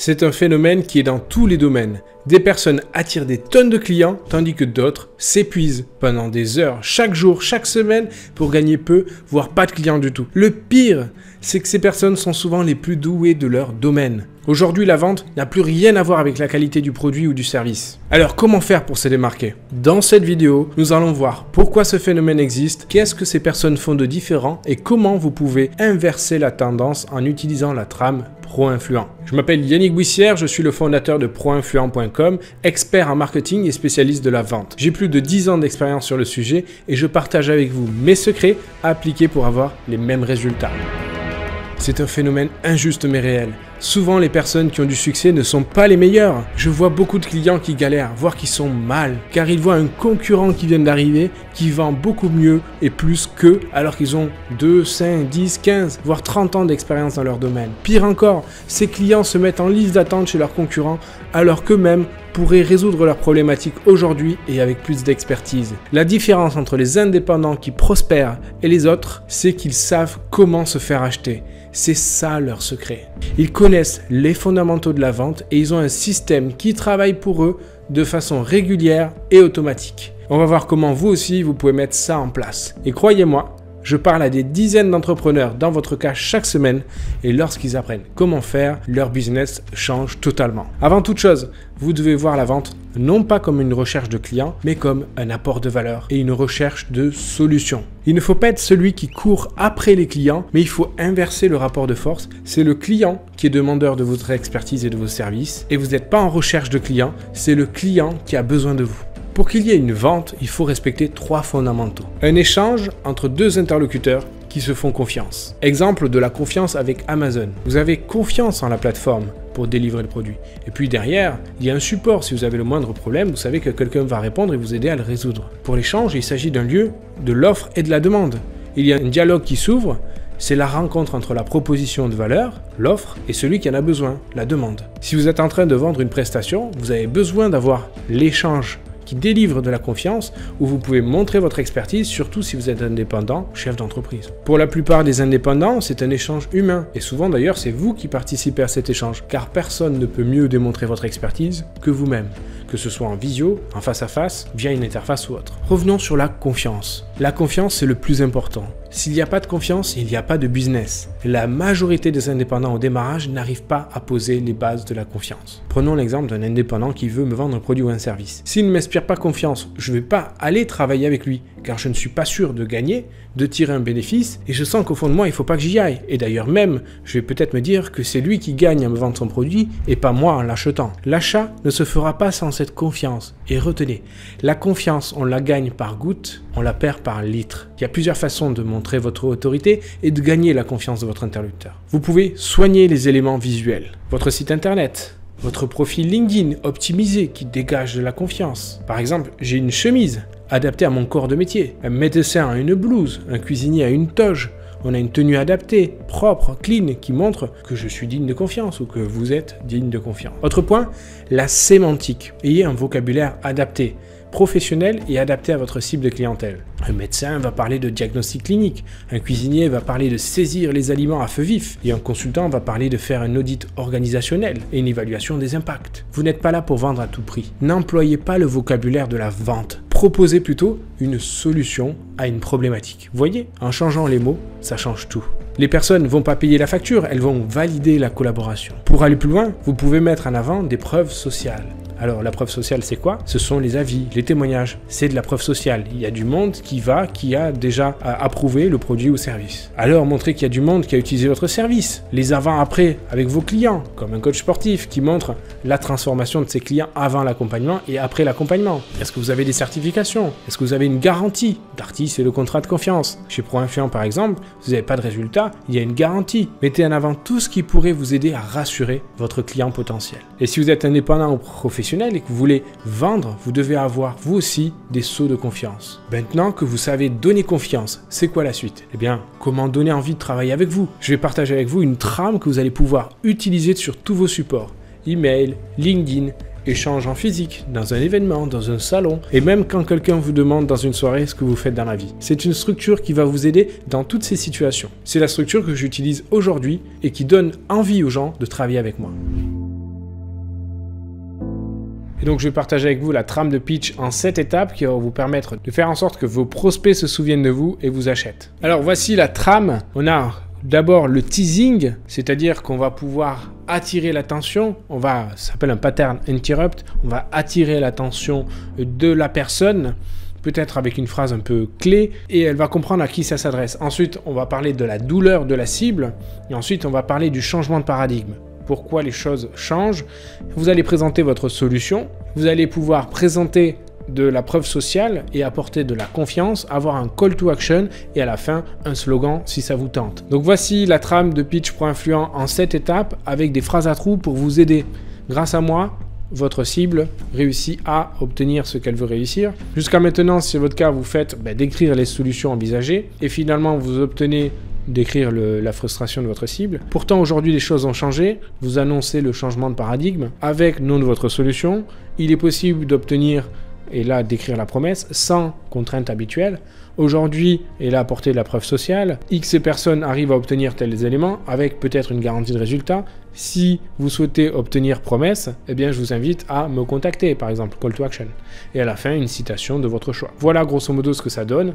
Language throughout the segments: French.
C'est un phénomène qui est dans tous les domaines. Des personnes attirent des tonnes de clients, tandis que d'autres s'épuisent pendant des heures, chaque jour, chaque semaine, pour gagner peu, voire pas de clients du tout. Le pire, c'est que ces personnes sont souvent les plus douées de leur domaine. Aujourd'hui, la vente n'a plus rien à voir avec la qualité du produit ou du service. Alors, comment faire pour se démarquer? Dans cette vidéo, nous allons voir pourquoi ce phénomène existe, qu'est-ce que ces personnes font de différent et comment vous pouvez inverser la tendance en utilisant la trame Pro-Influent. Je m'appelle Yannick Bouissière, je suis le fondateur de Pro-Influent.com, expert en marketing et spécialiste de la vente. J'ai plus de 10 ans d'expérience sur le sujet et je partage avec vous mes secrets à appliquer pour avoir les mêmes résultats. C'est un phénomène injuste mais réel. Souvent, les personnes qui ont du succès ne sont pas les meilleures. Je vois beaucoup de clients qui galèrent, voire qui sont mal, car ils voient un concurrent qui vient d'arriver, qui vend beaucoup mieux et plus qu'eux, alors qu'ils ont 2, 5, 10, 15, voire 30 ans d'expérience dans leur domaine. Pire encore, ces clients se mettent en liste d'attente chez leurs concurrents, alors qu'eux-mêmes pourraient résoudre leurs problématiques aujourd'hui et avec plus d'expertise. La différence entre les indépendants qui prospèrent et les autres, c'est qu'ils savent comment se faire acheter. C'est ça leur secret. Ils connaissent les fondamentaux de la vente et ils ont un système qui travaille pour eux de façon régulière et automatique. On va voir comment vous aussi vous pouvez mettre ça en place. Et croyez-moi, je parle à des dizaines d'entrepreneurs dans votre cas chaque semaine et lorsqu'ils apprennent comment faire, leur business change totalement. Avant toute chose, vous devez voir la vente non pas comme une recherche de clients, mais comme un apport de valeur et une recherche de solutions. Il ne faut pas être celui qui court après les clients, mais il faut inverser le rapport de force. C'est le client qui est demandeur de votre expertise et de vos services et vous n'êtes pas en recherche de clients, c'est le client qui a besoin de vous. Pour qu'il y ait une vente, il faut respecter 3 fondamentaux. Un échange entre 2 interlocuteurs qui se font confiance. Exemple de la confiance avec Amazon. Vous avez confiance en la plateforme pour délivrer le produit. Et puis derrière, il y a un support. Si vous avez le moindre problème, vous savez que quelqu'un va répondre et vous aider à le résoudre. Pour l'échange, il s'agit d'un lieu de l'offre et de la demande. Il y a un dialogue qui s'ouvre. C'est la rencontre entre la proposition de valeur, l'offre, et celui qui en a besoin, la demande. Si vous êtes en train de vendre une prestation, vous avez besoin d'avoir l'échange qui délivre de la confiance, où vous pouvez montrer votre expertise, surtout si vous êtes indépendant ou chef d'entreprise. Pour la plupart des indépendants, c'est un échange humain, et souvent d'ailleurs c'est vous qui participez à cet échange, car personne ne peut mieux démontrer votre expertise que vous-même, que ce soit en visio, en face à face, via une interface ou autre. Revenons sur la confiance. La confiance, c'est le plus important. S'il n'y a pas de confiance, il n'y a pas de business. La majorité des indépendants au démarrage n'arrivent pas à poser les bases de la confiance. Prenons l'exemple d'un indépendant qui veut me vendre un produit ou un service. S'il ne m'inspire pas confiance, je ne vais pas aller travailler avec lui, car je ne suis pas sûr de gagner, de tirer un bénéfice, et je sens qu'au fond de moi, il ne faut pas que j'y aille. Et d'ailleurs même, je vais peut-être me dire que c'est lui qui gagne à me vendre son produit, et pas moi en l'achetant. L'achat ne se fera pas sans cette confiance. Et retenez, la confiance, on la gagne par goutte, on la perd par litre. Il y a plusieurs façons de montrer votre autorité et de gagner la confiance de votre interlocuteur. Vous pouvez soigner les éléments visuels. Votre site internet, votre profil LinkedIn optimisé qui dégage de la confiance. Par exemple, j'ai une chemise adaptée à mon corps de métier. Un médecin a une blouse, un cuisinier a une toge. On a une tenue adaptée, propre, clean, qui montre que je suis digne de confiance ou que vous êtes digne de confiance. Autre point, la sémantique. Ayez un vocabulaire adapté, professionnel et adapté à votre cible de clientèle. Un médecin va parler de diagnostic clinique, un cuisinier va parler de saisir les aliments à feu vif et un consultant va parler de faire un audit organisationnel et une évaluation des impacts. Vous n'êtes pas là pour vendre à tout prix. N'employez pas le vocabulaire de la vente. Proposez plutôt une solution à une problématique. Vous voyez, en changeant les mots, ça change tout. Les personnes ne vont pas payer la facture, elles vont valider la collaboration. Pour aller plus loin, vous pouvez mettre en avant des preuves sociales. Alors la preuve sociale c'est quoi? Ce sont les avis, les témoignages, c'est de la preuve sociale. Il y a du monde qui a déjà approuvé le produit ou service. Alors montrez qu'il y a du monde qui a utilisé votre service, les avant-après avec vos clients, comme un coach sportif qui montre la transformation de ses clients avant l'accompagnement et après l'accompagnement. Est-ce que vous avez des certifications? Est-ce que vous avez une garantie? Darty, c'est le contrat de confiance. Chez Pro-Influent par exemple, si vous n'avez pas de résultat, il y a une garantie. Mettez en avant tout ce qui pourrait vous aider à rassurer votre client potentiel. Et si vous êtes indépendant ou professionnel et que vous voulez vendre, vous devez avoir vous aussi des sauts de confiance. Maintenant que vous savez donner confiance, c'est quoi la suite? Eh bien, comment donner envie de travailler avec vous? Je vais partager avec vous une trame que vous allez pouvoir utiliser sur tous vos supports. Email, LinkedIn, échange en physique, dans un événement, dans un salon, et même quand quelqu'un vous demande dans une soirée ce que vous faites dans la vie. C'est une structure qui va vous aider dans toutes ces situations. C'est la structure que j'utilise aujourd'hui et qui donne envie aux gens de travailler avec moi. Et donc je vais partager avec vous la trame de pitch en 7 étapes qui va vous permettre de faire en sorte que vos prospects se souviennent de vous et vous achètent. Alors voici la trame. On a d'abord le teasing, c'est-à-dire qu'on va pouvoir attirer l'attention. Ça s'appelle un pattern interrupt. On va attirer l'attention de la personne, peut-être avec une phrase un peu clé, et elle va comprendre à qui ça s'adresse. Ensuite, on va parler de la douleur de la cible, et ensuite, on va parler du changement de paradigme. Pourquoi les choses changent. Vous allez présenter votre solution, vous allez pouvoir présenter de la preuve sociale et apporter de la confiance, avoir un call to action et à la fin un slogan si ça vous tente. Donc voici la trame de pitch pro influent en 7 étapes avec des phrases à trous pour vous aider. Grâce à moi, votre cible réussit à obtenir ce qu'elle veut réussir. Jusqu'à maintenant, si c'est votre cas, vous faites décrire les solutions envisagées et finalement vous obtenez d'écrire la frustration de votre cible. Pourtant, aujourd'hui, les choses ont changé. Vous annoncez le changement de paradigme avec le nom de votre solution. Il est possible d'obtenir et là d'écrire la promesse sans contrainte habituelle. Aujourd'hui, et là apporter de la preuve sociale, X personnes arrivent à obtenir tels éléments avec peut-être une garantie de résultat. Si vous souhaitez obtenir promesse, eh bien je vous invite à me contacter, par exemple call to action. Et à la fin, une citation de votre choix. Voilà grosso modo ce que ça donne.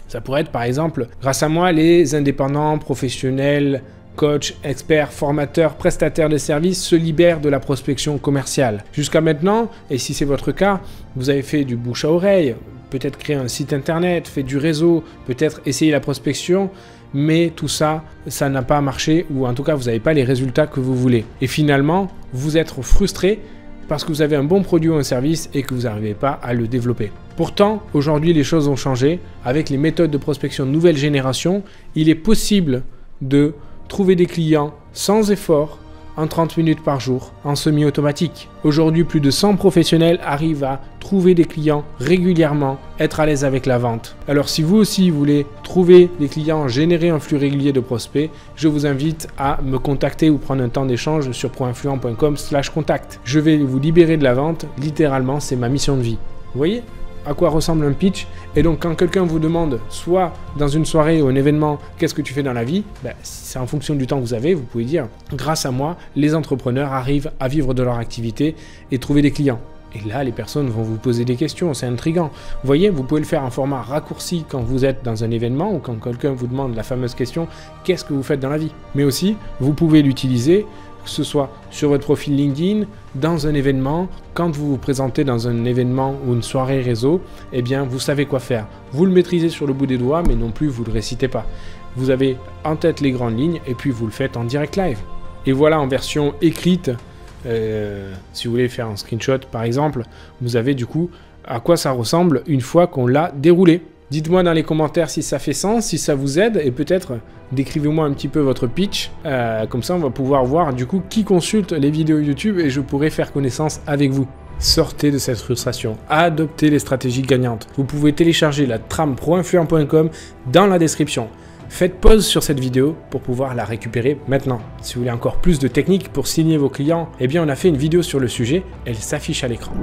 Ça pourrait être par exemple, grâce à moi, les indépendants, professionnels, coachs, experts, formateurs, prestataires de services se libèrent de la prospection commerciale. Jusqu'à maintenant, et si c'est votre cas, vous avez fait du bouche à oreille, peut-être créé un site internet, fait du réseau, peut-être essayé la prospection, mais tout ça, ça n'a pas marché ou en tout cas, vous n'avez pas les résultats que vous voulez. Et finalement, vous êtes frustré parce que vous avez un bon produit ou un service et que vous n'arrivez pas à le développer. Pourtant, aujourd'hui, les choses ont changé. Avec les méthodes de prospection de nouvelle génération, il est possible de trouver des clients sans effort en 30 minutes par jour en semi-automatique. Aujourd'hui, plus de 100 professionnels arrivent à trouver des clients régulièrement, être à l'aise avec la vente. Alors si vous aussi voulez trouver des clients, générer un flux régulier de prospects, je vous invite à me contacter ou prendre un temps d'échange sur proinfluent.com/contact. Je vais vous libérer de la vente, littéralement c'est ma mission de vie. Vous voyez à quoi ressemble un pitch? Et donc quand quelqu'un vous demande, soit dans une soirée ou un événement, qu'est-ce que tu fais dans la vie, c'est en fonction du temps que vous avez, vous pouvez dire, grâce à moi, les entrepreneurs arrivent à vivre de leur activité et trouver des clients. Et là, les personnes vont vous poser des questions, c'est intriguant. Vous voyez, vous pouvez le faire en format raccourci quand vous êtes dans un événement ou quand quelqu'un vous demande la fameuse question, qu'est-ce que vous faites dans la vie? Mais aussi, vous pouvez l'utiliser que ce soit sur votre profil LinkedIn, dans un événement, quand vous vous présentez dans un événement ou une soirée réseau, eh bien vous savez quoi faire. Vous le maîtrisez sur le bout des doigts, mais non plus vous ne le récitez pas. Vous avez en tête les grandes lignes et puis vous le faites en direct live. Et voilà en version écrite, si vous voulez faire un screenshot par exemple, vous avez du coup à quoi ça ressemble une fois qu'on l'a déroulé. Dites-moi dans les commentaires si ça fait sens, si ça vous aide et peut-être décrivez-moi un petit peu votre pitch. Comme ça, on va pouvoir voir du coup qui consulte les vidéos YouTube et je pourrai faire connaissance avec vous. Sortez de cette frustration, adoptez les stratégies gagnantes. Vous pouvez télécharger la trame proinfluent.com dans la description. Faites pause sur cette vidéo pour pouvoir la récupérer maintenant. Si vous voulez encore plus de techniques pour signer vos clients, eh bien on a fait une vidéo sur le sujet, elle s'affiche à l'écran.